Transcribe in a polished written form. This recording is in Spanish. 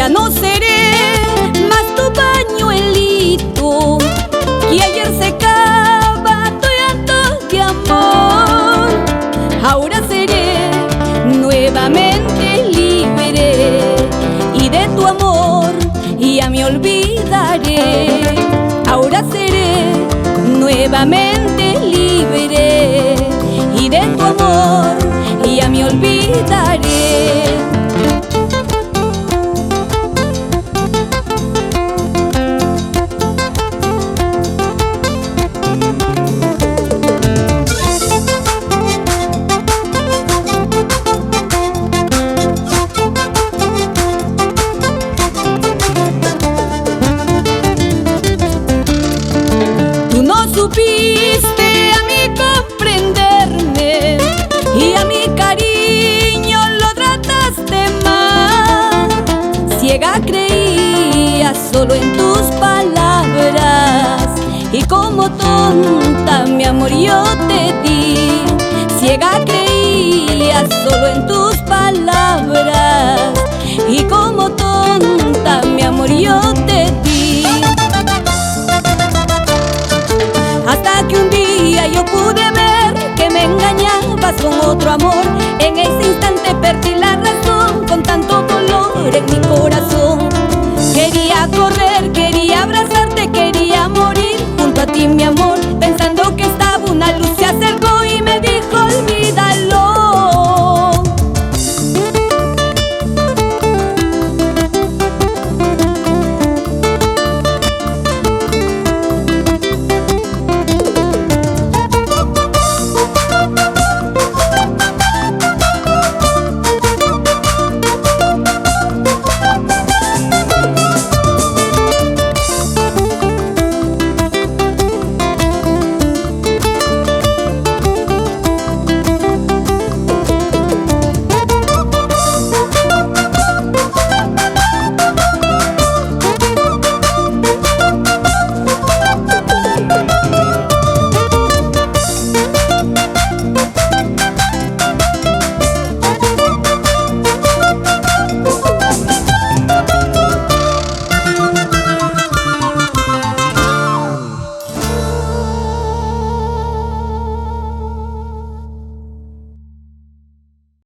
Ya no seré más tu pañuelito que ayer secaba tu llanto de amor. Ahora seré nuevamente libre y de tu amor ya me olvidaré. Ahora seré nuevamente libre y de tu amor ya me olvidaré. Tú no supiste a mí comprenderme y a mi cariño lo trataste mal. Ciega creía solo en tus palabras y como tonta mi amor yo te di. Ciega creía solo en tus palabras y como tonta mi amor yo te di. Hasta que un día yo pude ver que me engañabas con otro amor